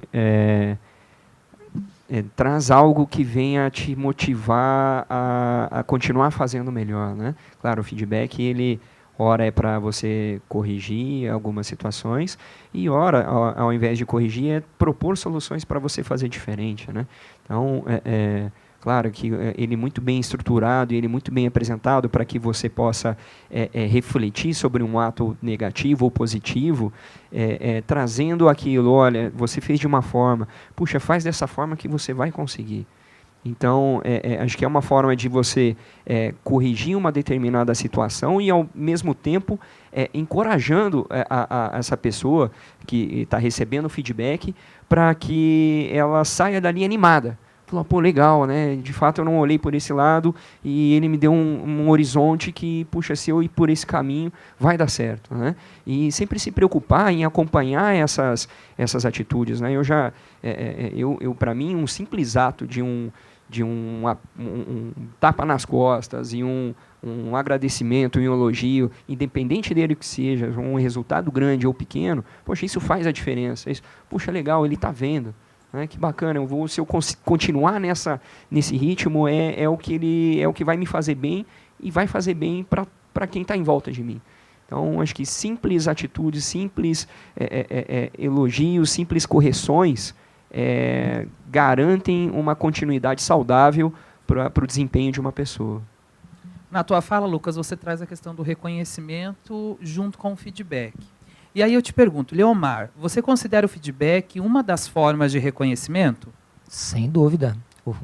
traz algo que venha te motivar a continuar fazendo melhor, né? Claro, o feedback, ele, ora é para você corrigir algumas situações e ora, ao invés de corrigir, é propor soluções para você fazer diferente, né? Então, claro que ele muito bem estruturado e ele muito bem apresentado para que você possa refletir sobre um ato negativo ou positivo, trazendo aquilo, olha, você fez de uma forma, puxa, faz dessa forma que você vai conseguir. Então, acho que é uma forma de você corrigir uma determinada situação e, ao mesmo tempo, encorajando essa pessoa que está recebendo o feedback para que ela saia dali animada. Falou, pô, legal, né? De fato, eu não olhei por esse lado e ele me deu um horizonte que, puxa, se eu ir por esse caminho, vai dar certo, né? E sempre se preocupar em acompanhar essas atitudes, né? Eu para mim, um simples ato de um tapa nas costas e um agradecimento e um elogio, independente dele que seja, um resultado grande ou pequeno, poxa, isso faz a diferença. Isso, puxa, legal, ele está vendo. Que bacana, se eu continuar nesse ritmo, é o que vai me fazer bem e vai fazer bem para quem está em volta de mim. Então, acho que simples atitudes, simples elogios, simples correções garantem uma continuidade saudável para o desempenho de uma pessoa. Na tua fala, Lucas, você traz a questão do reconhecimento junto com o feedback. E aí eu te pergunto, Leomar, você considera o feedback uma das formas de reconhecimento? Sem dúvida.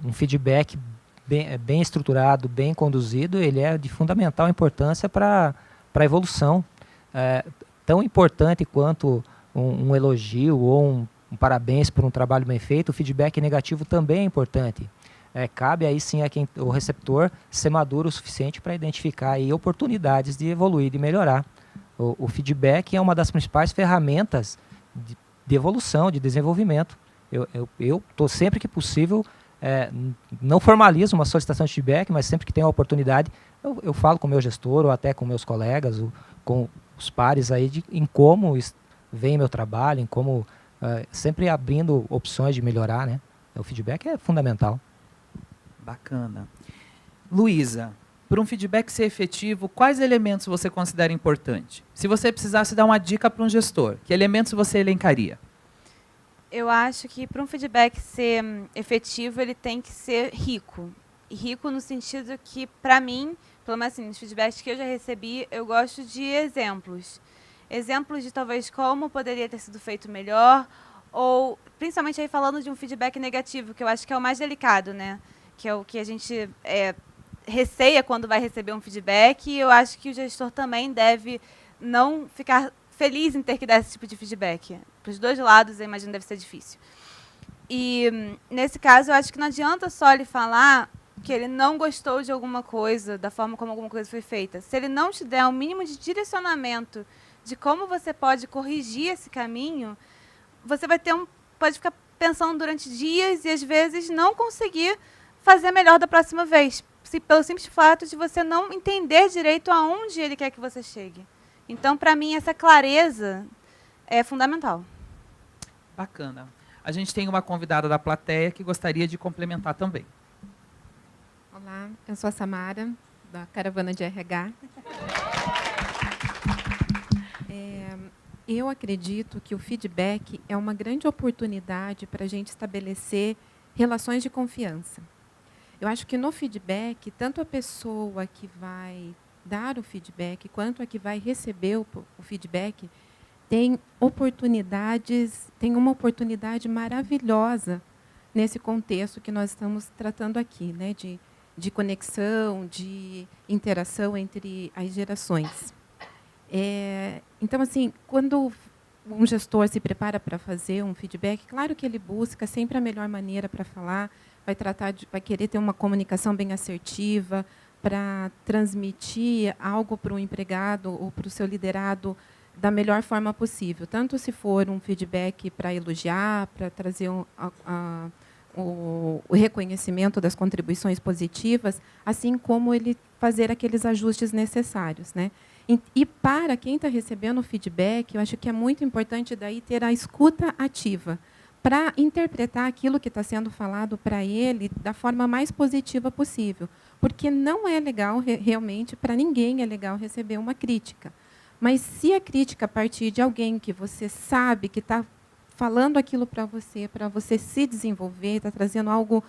Um feedback bem estruturado, bem conduzido, ele é de fundamental importância para a evolução. Tão importante quanto um elogio ou um parabéns por um trabalho bem feito, o feedback negativo também é importante. Cabe aí sim a o receptor ser maduro o suficiente para identificar aí oportunidades de evoluir, de melhorar. O feedback é uma das principais ferramentas de evolução, de desenvolvimento. Eu estou sempre que possível, não formalizo uma solicitação de feedback, mas sempre que tenho a oportunidade, eu falo com o meu gestor ou até com meus colegas, com os pares aí, em como vem meu trabalho, em como sempre abrindo opções de melhorar, né? O feedback é fundamental. Bacana. Luísa, para um feedback ser efetivo, quais elementos você considera importante? Se você precisasse dar uma dica para um gestor, que elementos você elencaria? Eu acho que para um feedback ser efetivo, ele tem que ser rico. E rico no sentido que, para mim, pelo menos assim, nos feedbacks que eu já recebi, eu gosto de exemplos. Exemplos de talvez como poderia ter sido feito melhor, ou principalmente aí falando de um feedback negativo, que eu acho que é o mais delicado, né? Que é o que a gente receia quando vai receber um feedback, e eu acho que o gestor também deve não ficar feliz em ter que dar esse tipo de feedback. Para os dois lados, eu imagino que deve ser difícil. E, nesse caso, eu acho que não adianta só ele falar que ele não gostou de alguma coisa, da forma como alguma coisa foi feita. Se ele não te der um mínimo de direcionamento de como você pode corrigir esse caminho, você pode ficar pensando durante dias e às vezes não conseguir fazer melhor da próxima vez, pelo simples fato de você não entender direito aonde ele quer que você chegue. Então, para mim, essa clareza é fundamental. Bacana. A gente tem uma convidada da plateia que gostaria de complementar também. Olá, eu sou a Samara, da Caravana de RH. Eu acredito que o feedback é uma grande oportunidade para a gente estabelecer relações de confiança. Eu acho que no feedback, tanto a pessoa que vai dar o feedback quanto a que vai receber o feedback tem uma oportunidade maravilhosa nesse contexto que nós estamos tratando aqui, né, de conexão, de interação entre as gerações. Então, assim, quando um gestor se prepara para fazer um feedback, claro que ele busca sempre a melhor maneira para falar, vai querer ter uma comunicação bem assertiva para transmitir algo para o empregado ou para o seu liderado da melhor forma possível, tanto se for um feedback para elogiar, para trazer o reconhecimento das contribuições positivas, assim como ele fazer aqueles ajustes necessários, né? E para quem está recebendo o feedback, eu acho que é muito importante daí ter a escuta ativa, para interpretar aquilo que está sendo falado para ele da forma mais positiva possível, porque não é legal, realmente, para ninguém é legal receber uma crítica. Mas se a crítica partir de alguém que você sabe que está falando aquilo para você se desenvolver, está trazendo algo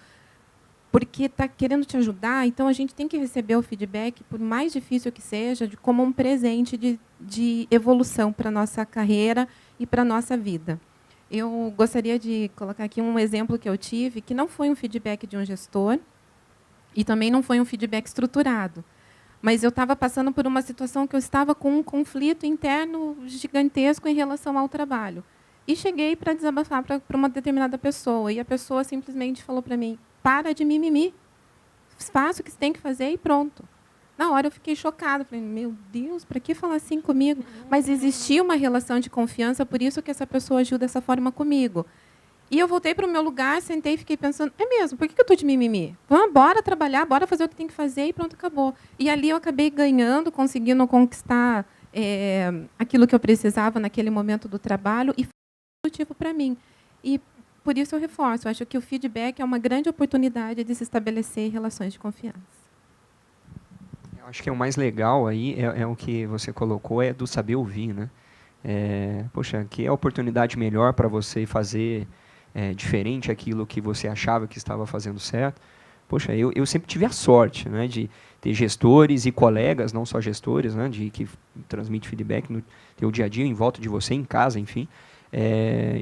porque está querendo te ajudar, então a gente tem que receber o feedback, por mais difícil que seja, como um presente de evolução para a nossa carreira e para a nossa vida. Eu gostaria de colocar aqui um exemplo que eu tive, que não foi um feedback de um gestor e também não foi um feedback estruturado. Mas eu estava passando por uma situação que eu estava com um conflito interno gigantesco em relação ao trabalho. E cheguei para desabafar para uma determinada pessoa. E a pessoa simplesmente falou para mim, para de mimimi, faça o que você tem que fazer e pronto. Na hora eu fiquei chocada. Falei, meu Deus, para que falar assim comigo? Mas existia uma relação de confiança, por isso que essa pessoa agiu dessa forma comigo. E eu voltei para o meu lugar, sentei e fiquei pensando, é mesmo, por que eu estou de mimimi? Bora trabalhar, bora fazer o que tem que fazer e pronto, acabou. E ali eu acabei ganhando, conseguindo conquistar aquilo que eu precisava naquele momento do trabalho e foi produtivo para mim. E por isso eu reforço, eu acho que o feedback é uma grande oportunidade de se estabelecer relações de confiança. Eu acho que o mais legal aí é o que você colocou, é do saber ouvir, né? Poxa, que é a oportunidade melhor para você fazer diferente aquilo que você achava que estava fazendo certo. Poxa, eu sempre tive a sorte, né, de ter gestores e colegas, não só gestores, né, que transmitem feedback no teu dia a dia, em volta de você, em casa, enfim.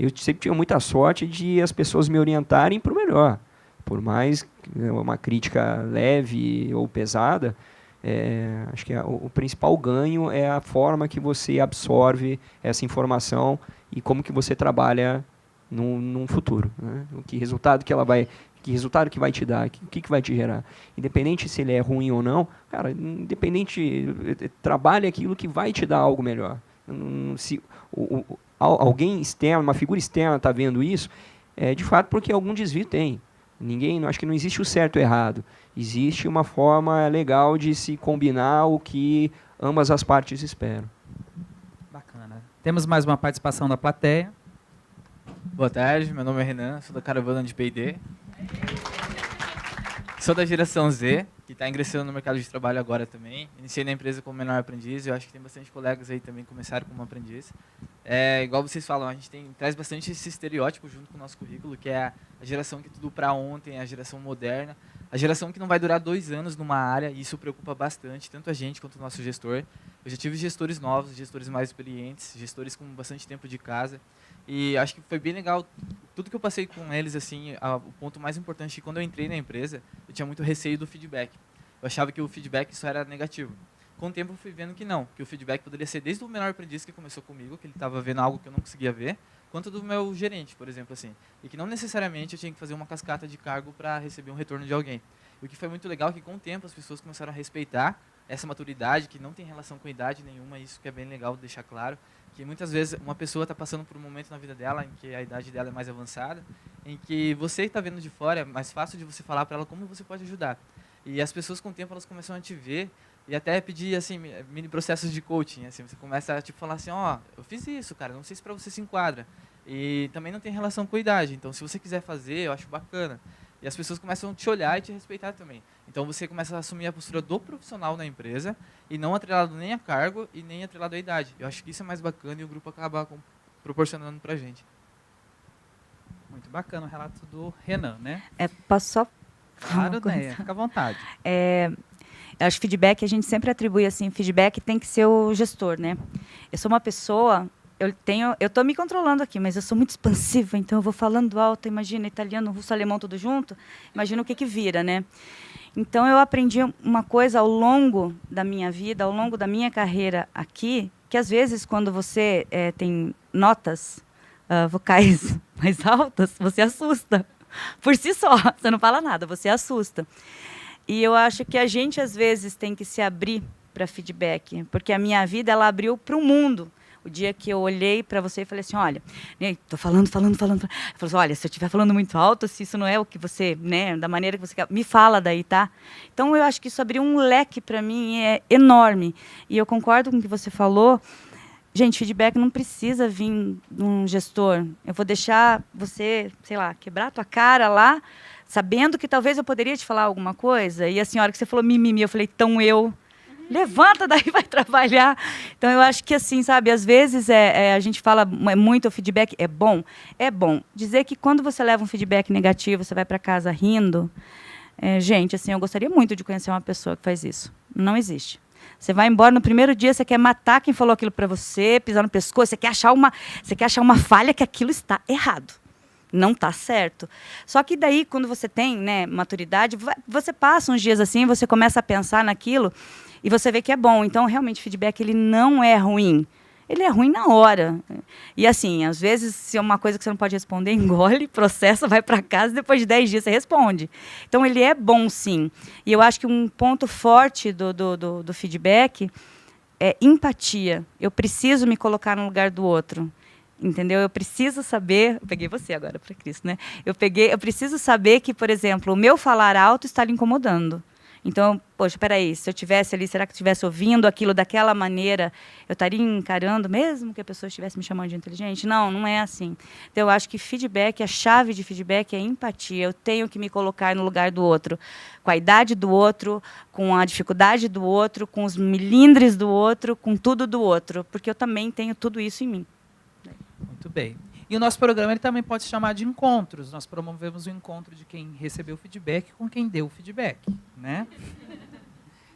Eu sempre tive muita sorte de as pessoas me orientarem para o melhor. Por mais uma crítica leve ou pesada, acho que o principal ganho é a forma que você absorve essa informação e como que você trabalha num futuro, né? Que resultado que vai te dar, o que vai te gerar. Independente se ele é ruim ou não, cara, trabalhe aquilo que vai te dar algo melhor. Se alguém externo, uma figura externa está vendo isso, de fato porque algum desvio tem. Acho que não existe o certo e o errado. Existe uma forma legal de se combinar o que ambas as partes esperam. Bacana. Temos mais uma participação da plateia. Boa tarde, meu nome é Renan, sou da Caravana de P&D. Sou da geração Z, que está ingressando no mercado de trabalho agora também. Iniciei na empresa como menor aprendiz, eu acho que tem bastante colegas aí também que começaram como aprendiz. Igual vocês falam, a gente traz bastante esse estereótipo junto com o nosso currículo, que é a geração que tudo para ontem, a geração moderna, a geração que não vai durar 2 anos numa área, e isso preocupa bastante, tanto a gente quanto o nosso gestor. Eu já tive gestores novos, gestores mais experientes, gestores com bastante tempo de casa, e acho que foi bem legal. Tudo que eu passei com eles, assim, o ponto mais importante é que quando eu entrei na empresa, eu tinha muito receio do feedback. Eu achava que o feedback só era negativo. Com o tempo eu fui vendo que não, que o feedback poderia ser desde o menor aprendiz que começou comigo, que ele estava vendo algo que eu não conseguia ver, quanto do meu gerente, por exemplo, assim. E que não necessariamente eu tinha que fazer uma cascata de cargo para receber um retorno de alguém. O que foi muito legal é que com o tempo as pessoas começaram a respeitar essa maturidade, que não tem relação com idade nenhuma, isso que é bem legal deixar claro, que muitas vezes uma pessoa está passando por um momento na vida dela em que a idade dela é mais avançada, em que você está vendo de fora, é mais fácil de você falar para ela como você pode ajudar. E as pessoas com o tempo elas começam a te ver e até pedir assim mini processos de coaching, assim, você começa a tipo falar assim, ó, eu fiz isso, cara, não sei se para você se enquadra. E também não tem relação com a idade, então se você quiser fazer, eu acho bacana. E as pessoas começam a te olhar e te respeitar também. Então você começa a assumir a postura do profissional na empresa e não atrelado nem a cargo e nem atrelado à idade. Eu acho que isso é mais bacana e o grupo acaba proporcionando pra gente. Muito bacana o relato do Renan, né? Posso só... Claro, né? Fica à vontade. Eu acho que feedback, a gente sempre atribui assim, feedback tem que ser o gestor, né? Eu sou uma pessoa, eu tô me controlando aqui, mas eu sou muito expansiva, então eu vou falando alto, imagina, italiano, russo, alemão, tudo junto, imagina o que vira, né? Então eu aprendi uma coisa ao longo da minha vida, ao longo da minha carreira aqui, que às vezes quando você tem notas vocais mais altas, você assusta. Por si só, você não fala nada, você assusta. E eu acho que a gente, às vezes, tem que se abrir para feedback, porque a minha vida, ela abriu para o mundo. O dia que eu olhei para você e falei assim, olha, estou falando. Eu falei assim, olha, se eu estiver falando muito alto, se isso não é o que você, né, da maneira que você quer, me fala daí, tá? Então, eu acho que isso abriu um leque para mim enorme. E eu concordo com o que você falou. Gente, feedback não precisa vir de um gestor. Eu vou deixar você, sei lá, quebrar a tua cara lá, sabendo que talvez eu poderia te falar alguma coisa. E a senhora que você falou mimimi, eu falei, então eu... Levanta daí, vai trabalhar. Então, eu acho que assim, sabe, às vezes a gente fala muito, o feedback é bom. É bom. Dizer que quando você leva um feedback negativo, você vai para casa rindo, gente, assim, eu gostaria muito de conhecer uma pessoa que faz isso. Não existe. Você vai embora no primeiro dia, você quer matar quem falou aquilo para você, pisar no pescoço, você quer achar uma falha que aquilo está errado. Não está certo. Só que daí, quando você tem, né, maturidade, você passa uns dias assim, você começa a pensar naquilo e você vê que é bom. Então, realmente, o feedback ele não é ruim. Ele é ruim na hora. E assim, às vezes, se é uma coisa que você não pode responder, engole, processa, vai para casa e depois de 10 dias você responde. Então, ele é bom, sim. E eu acho que um ponto forte do feedback é empatia. Eu preciso me colocar no lugar do outro. Entendeu? Eu preciso saber... Eu peguei você agora para Cristo, né? Eu preciso saber que, por exemplo, o meu falar alto está lhe incomodando. Então, poxa, peraí, se eu estivesse ali, será que eu estivesse ouvindo aquilo daquela maneira, eu estaria encarando, mesmo que a pessoa estivesse me chamando de inteligente? Não, não é assim. Então, eu acho que feedback, a chave de feedback é empatia. Eu tenho que me colocar no lugar do outro, com a idade do outro, com a dificuldade do outro, com os milindres do outro, com tudo do outro, porque eu também tenho tudo isso em mim. Muito bem. E o nosso programa ele também pode se chamar de encontros. Nós promovemos o encontro de quem recebeu o feedback com quem deu o feedback, né?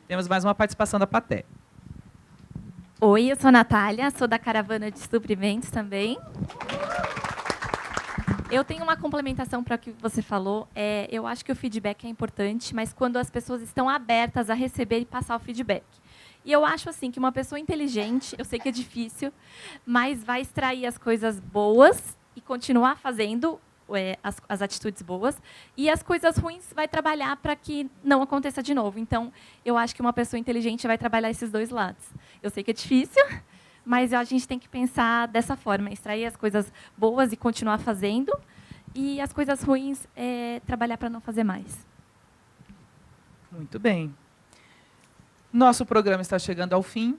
Temos mais uma participação da plateia. Oi, eu sou a Natália, sou da Caravana de Suprimentos também. Eu tenho uma complementação para o que você falou. Eu acho que o feedback é importante, mas quando as pessoas estão abertas a receber e passar o feedback. E eu acho assim que uma pessoa inteligente, eu sei que é difícil, mas vai extrair as coisas boas e continuar fazendo as atitudes boas, e as coisas ruins vai trabalhar para que não aconteça de novo. Então, eu acho que uma pessoa inteligente vai trabalhar esses dois lados. Eu sei que é difícil, mas a gente tem que pensar dessa forma, extrair as coisas boas e continuar fazendo, e as coisas ruins trabalhar para não fazer mais. Muito bem. Nosso programa está chegando ao fim.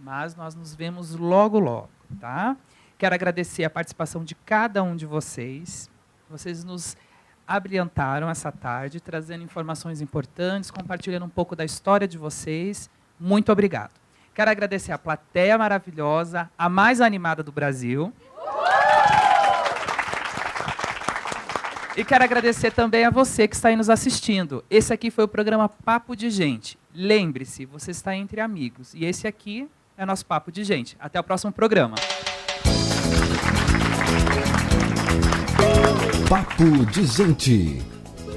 Mas nós nos vemos logo, logo, tá? Quero agradecer a participação de cada um de vocês. Vocês nos abrilhantaram essa tarde, trazendo informações importantes, compartilhando um pouco da história de vocês. Muito obrigado. Quero agradecer a plateia maravilhosa, a mais animada do Brasil. E quero agradecer também a você que está aí nos assistindo. Esse aqui foi o programa Papo de Gente. Lembre-se, você está entre amigos. E esse aqui é o nosso Papo de Gente. Até o próximo programa. Papo de Gente,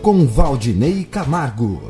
com Valdinei Camargo.